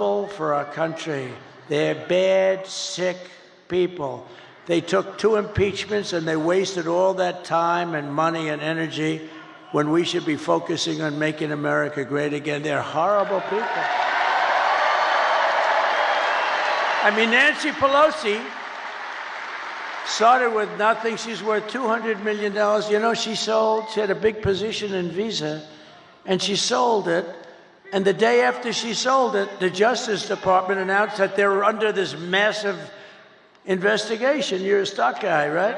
trouble for our country. They're bad, sick people. They took 2 impeachments and they wasted all that time and money and energy when we should be focusing on making America great again. They're horrible people. I mean, Nancy Pelosi started with nothing. She's worth $200 million. You know, she had a big position in Visa, and she sold it. And the day after she sold it, the Justice Department announced that they were under this massive investigation. You're a stock guy, right?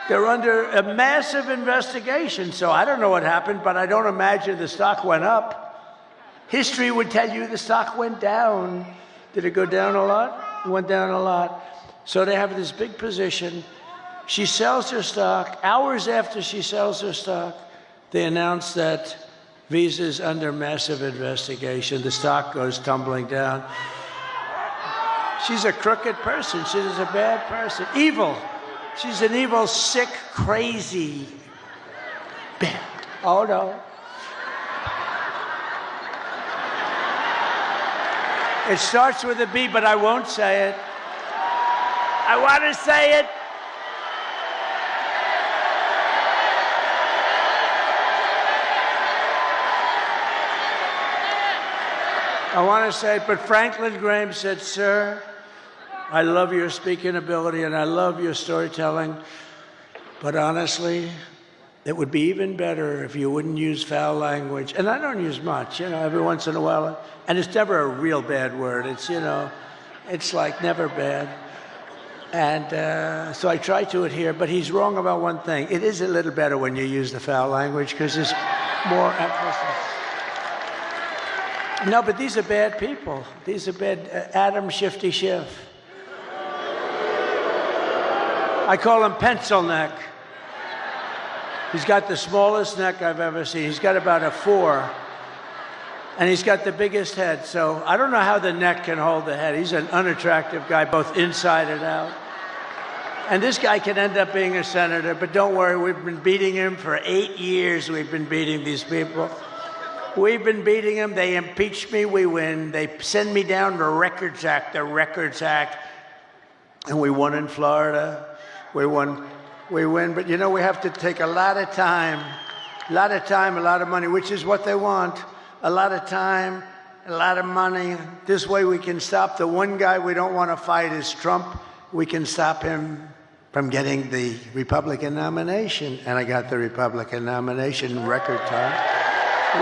They're under a massive investigation. So I don't know what happened, but I don't imagine the stock went up. History would tell you the stock went down. Did it go down a lot? It went down a lot. So they have this big position. She sells her stock. Hours after she sells her stock, they announce that Visa's under massive investigation. The stock goes tumbling down. She's a crooked person. She's a bad person. Evil. She's an evil, sick, crazy. Bad. Oh, no. It starts with a B, but I won't say it. I want to say it. I want to say it, but Franklin Graham said, "Sir, I love your speaking ability and I love your storytelling, but honestly, it would be even better if you wouldn't use foul language." And I don't use much, you know, every once in a while. And it's never a real bad word. It's, you know, it's like never bad. And so I try to adhere, but he's wrong about one thing. It is a little better when you use the foul language because there's more emphasis. No, but these are bad people. These are bad. Adam Shifty Schiff. I call him Pencil Neck. He's got the smallest neck I've ever seen. He's got about a 4. And he's got the biggest head. So I don't know how the neck can hold the head. He's an unattractive guy, both inside and out. And this guy can end up being a senator, but don't worry, we've been beating him for 8 years. We've been beating these people. We've been beating them. They impeach me, we win. They send me down the Records Act, and we won in Florida. We win. But you know, we have to take a lot of time, a lot of money, which is what they want. A lot of time, a lot of money. This way we can stop the one guy we don't want to fight is Trump. We can stop him from getting the Republican nomination. And I got the Republican nomination in record time.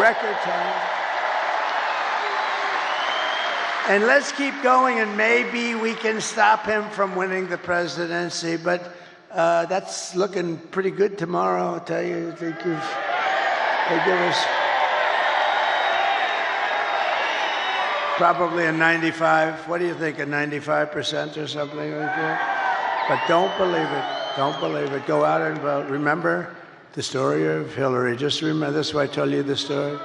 Record time. And let's keep going, and maybe we can stop him from winning the presidency. But that's looking pretty good tomorrow, I'll tell you. They give us probably a 95. What do you think, a 95% or something like that? But don't believe it. Don't believe it. Go out and vote. Remember the story of Hillary. Just remember, that's why I tell you the story.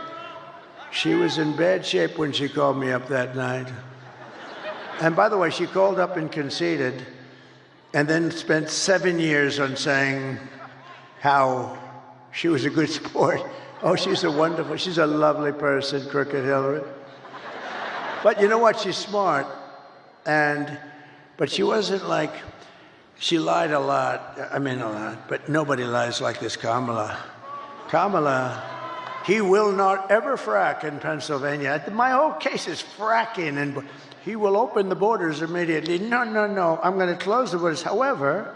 She was in bad shape when she called me up that night. And by the way, she called up and conceded, and then spent 7 years on saying how she was a good sport. Oh, she's a lovely person, crooked Hillary. But you know what? She's smart. But she wasn't like, she lied a lot. I mean, a lot. But nobody lies like this Kamala. Kamala, he will not ever frack in Pennsylvania. My whole case is fracking, and he will open the borders immediately. No. I'm going to close the borders. However,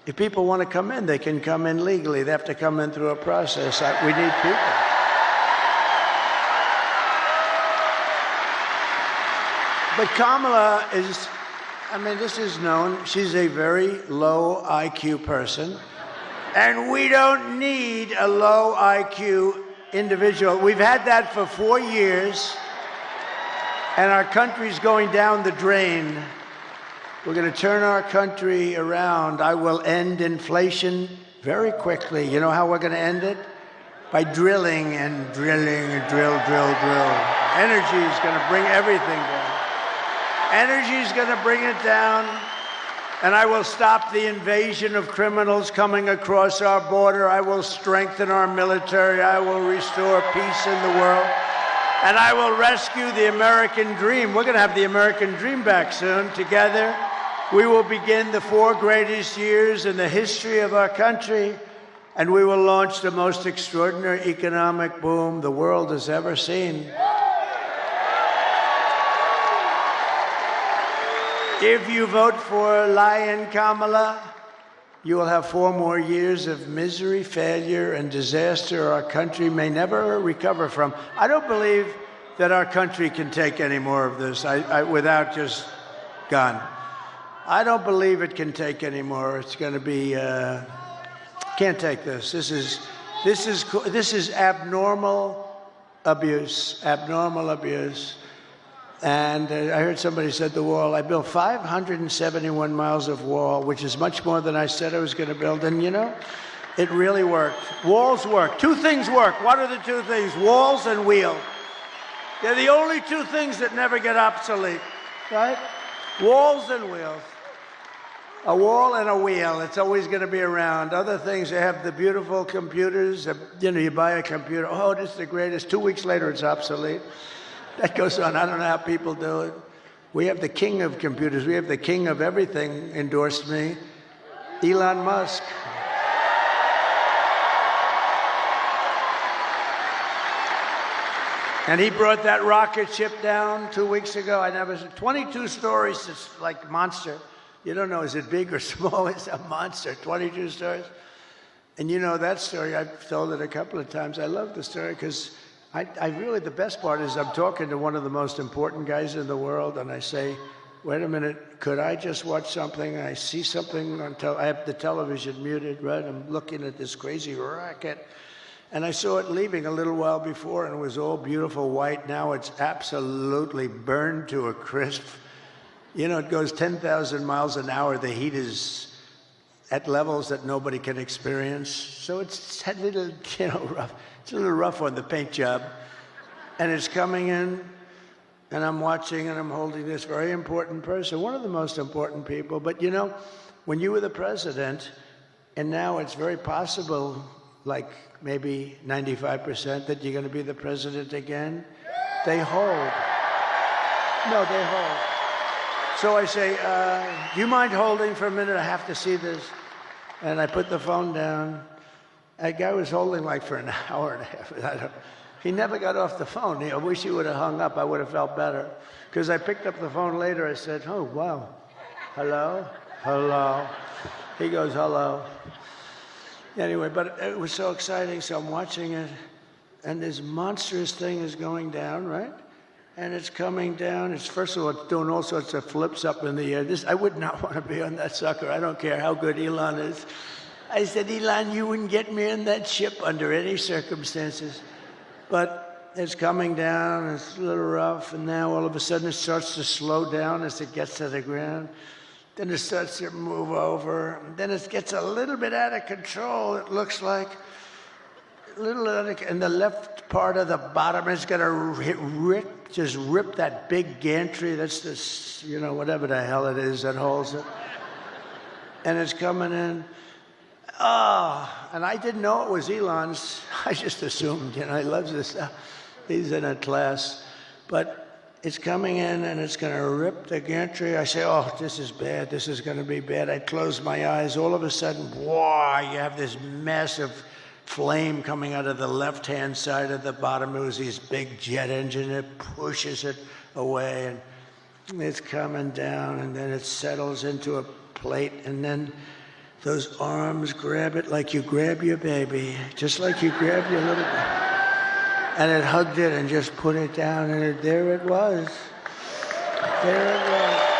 if people want to come in, they can come in legally. They have to come in through a process. We need people. But Kamala is, I mean, this is known. She's a very low IQ person. And we don't need a low IQ individual. We've had that for 4 years. And our country's going down the drain. We're going to turn our country around. I will end inflation very quickly. You know how we're going to end it? By drilling and drilling and drill. Energy is going to bring everything down. Energy is going to bring it down. And I will stop the invasion of criminals coming across our border. I will strengthen our military. I will restore peace in the world. And I will rescue the American dream. We're going to have the American dream back soon. Together, we will begin the 4 greatest years in the history of our country, and we will launch the most extraordinary economic boom the world has ever seen. If you vote for Lion Kamala, you will have 4 more years of misery, failure, and disaster our country may never recover from. I don't believe that our country can take any more of this without just gone. I don't believe it can take any more. It's going to be, can't take this. This is abnormal abuse, And I heard somebody said the wall. I built 571 miles of wall, which is much more than I said I was going to build. And you know, it really worked. Walls work. 2 things work. What are the 2 things? Walls and wheel. They're the only 2 things that never get obsolete, right? Walls and wheels. A wall and a wheel. It's always going to be around. Other things, they have the beautiful computers. You know, you buy a computer. Oh, this is the greatest. 2 weeks later, it's obsolete. That goes on. I don't know how people do it. We have the king of computers. We have the king of everything endorsed me, Elon Musk. And he brought that rocket ship down 2 weeks ago. I never said 22 stories. It's like monster. You don't know, is it big or small? It's a monster. 22 stories. And you know that story. I've told it a couple of times. I love the story because I really, the best part is I'm talking to one of the most important guys in the world, and I say, wait a minute, could I just watch something? I see something on I have the television muted, right? I'm looking at this crazy rocket, and I saw it leaving a little while before, and it was all beautiful white. Now it's absolutely burned to a crisp. You know, it goes 10,000 miles an hour. The heat is at levels that nobody can experience. So it's a little, you know, rough. It's a little rough on the paint job. And it's coming in, and I'm watching, and I'm holding this very important person, one of the most important people. But you know, when you were the president, and now it's very possible, like maybe 95%, that you're going to be the president again, they hold. No, they hold. So I say, do you mind holding for a minute? I have to see this. And I put the phone down. That guy was holding like for an hour and a half. He never got off the phone. I wish he would have hung up. I would have felt better. Because I picked up the phone later. I said, oh, wow. Hello? Hello? He goes, hello. Anyway, but it was so exciting. So I'm watching it. And this monstrous thing is going down, right? And it's coming down. It's, first of all, it's doing all sorts of flips up in the air. I would not want to be on that sucker. I don't care how good Elon is. I said, Elon, you wouldn't get me in that ship under any circumstances. But it's coming down, it's a little rough, and now all of a sudden it starts to slow down as it gets to the ground. Then it starts to move over. Then it gets a little bit out of control, it looks like. A little out of, and the left part of the bottom is going to just rip that big gantry. That's this, you know, whatever the hell it is that holds it. And it's coming in. Oh, and I didn't know it was Elon's. I just assumed, you know, he loves this stuff. He's in a class. But it's coming in, and it's going to rip the gantry. I say, oh, this is bad. This is going to be bad. I close my eyes. All of a sudden, whoa, you have this massive flame coming out of the left-hand side of the bottom. It was this big jet engine. It pushes it away, and it's coming down, and then it settles into a plate, and then those arms grab it like you grab your baby, just like you grab your little baby. And it hugged it and just put it down, and there it was. There it was.